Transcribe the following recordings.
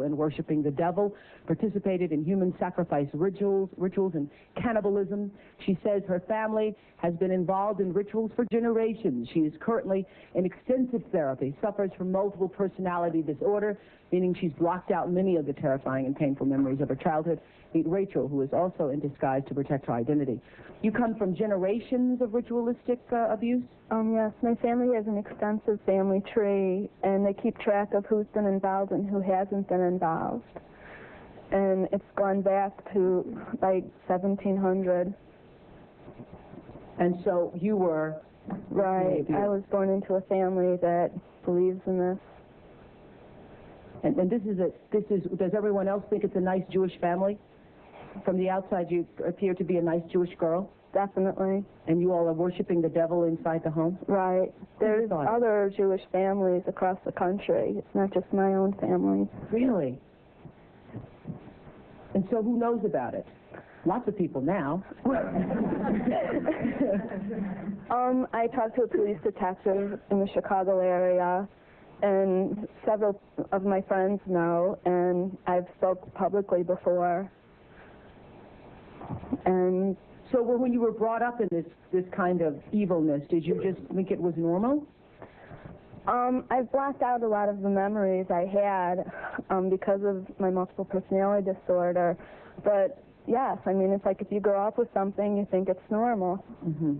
in worshiping the devil, participated in human sacrifice rituals and cannibalism. She says her family has been involved in rituals for generations. She is currently in extensive therapy, suffers from multiple personality disorder, meaning she's blocked out many of the terrifying and painful memories of her childhood. Meet Rachel, who is also in disguise to protect her identity. You come from generations of ritualistic abuse? Yes, my family has an extensive family tree, and they keep track of who's been involved and who hasn't been involved. And it's gone back to, like, 1700. And so you were... Right, I was born into a family that believes in this. And does everyone else think it's a nice Jewish family? From the outside, you appear to be a nice Jewish girl? Definitely. And you all are worshiping the devil inside the home? Right. There's other Jewish families across the country. It's not just my own family. Really? And so who knows about it? Lots of people now. I talked to a police detective in the Chicago area, and several of my friends know, and I've spoke publicly before. And so when you were brought up in this kind of evilness, did you just think it was normal? I've blocked out a lot of the memories I had because of my multiple personality disorder. But yes, I mean, it's like if you grow up with something, you think it's normal. Mm-hmm.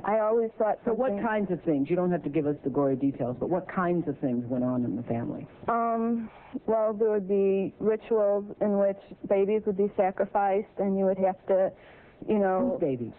I always thought something... So what kinds of things? You don't have to give us the gory details, but what kinds of things went on in the family? Well, there would be rituals in which babies would be sacrificed, and you would have to, you know... Whose babies?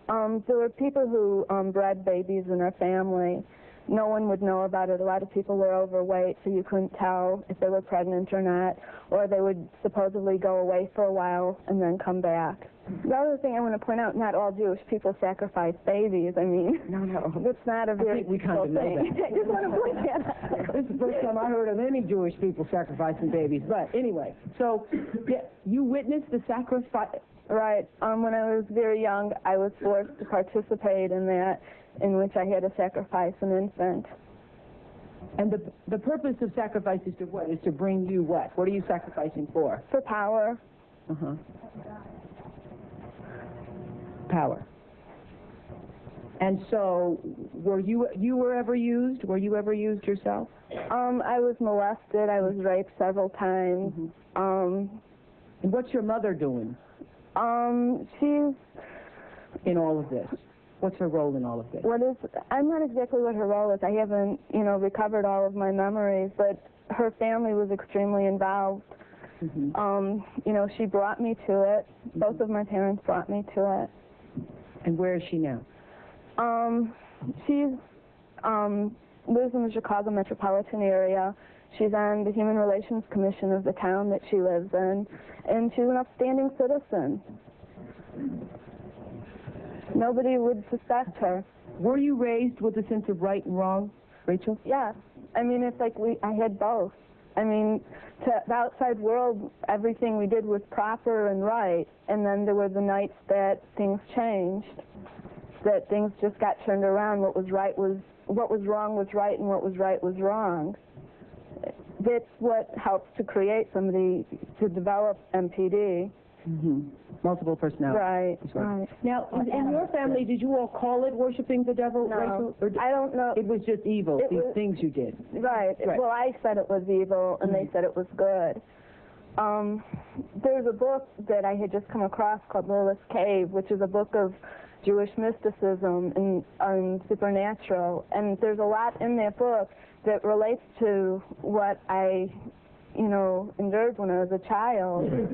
There were people who bred babies in their family. No one would know about it. A lot of people were overweight, so you couldn't tell if they were pregnant or not, or they would supposedly go away for a while and then come back. The other thing I want to point out, not all Jewish people sacrifice babies. I mean, no. That's not a very we kind of know thing. that. I just want to point that out. This is the first time I heard of any Jewish people sacrificing babies. But anyway, so you witnessed the sacrifice. Right. When I was very young, I was forced to participate in that, in which I had to sacrifice an infant. And the purpose of sacrifice is to what? Is to bring you what? What are you sacrificing for? For power. Uh-huh. Power. And so, were you ever used? Were you ever used yourself? I was molested. I was raped several times. Mm-hmm. And what's your mother doing? She's... In all of this? What's her role in all of this? I'm not exactly what her role is. I haven't, recovered all of my memories, but her family was extremely involved. Mm-hmm. She brought me to it. Mm-hmm. Both of my parents brought me to it. And where is she now? She lives in the Chicago metropolitan area. She's on the Human Relations Commission of the town that she lives in, and she's an upstanding citizen. Nobody would suspect her. Were you raised with a sense of right and wrong, Rachel? Yeah. I mean, it's like I had both. I mean, to the outside world, everything we did was proper and right, and then there were the nights that things changed, that things just got turned around. What was wrong was right, and what was right was wrong. That's what helps to create somebody to develop MPD. Mm-hmm. Multiple personalities. Right. Now, in your family, did you all call it worshiping the devil? No, Rachel? Or I don't know. It was just evil, these things you did. Right. Well, I said it was evil, and they said it was good. There's a book that I had just come across called Lilith's Cave, which is a book of Jewish mysticism and supernatural, and there's a lot in that book that relates to what I, endured when I was a child.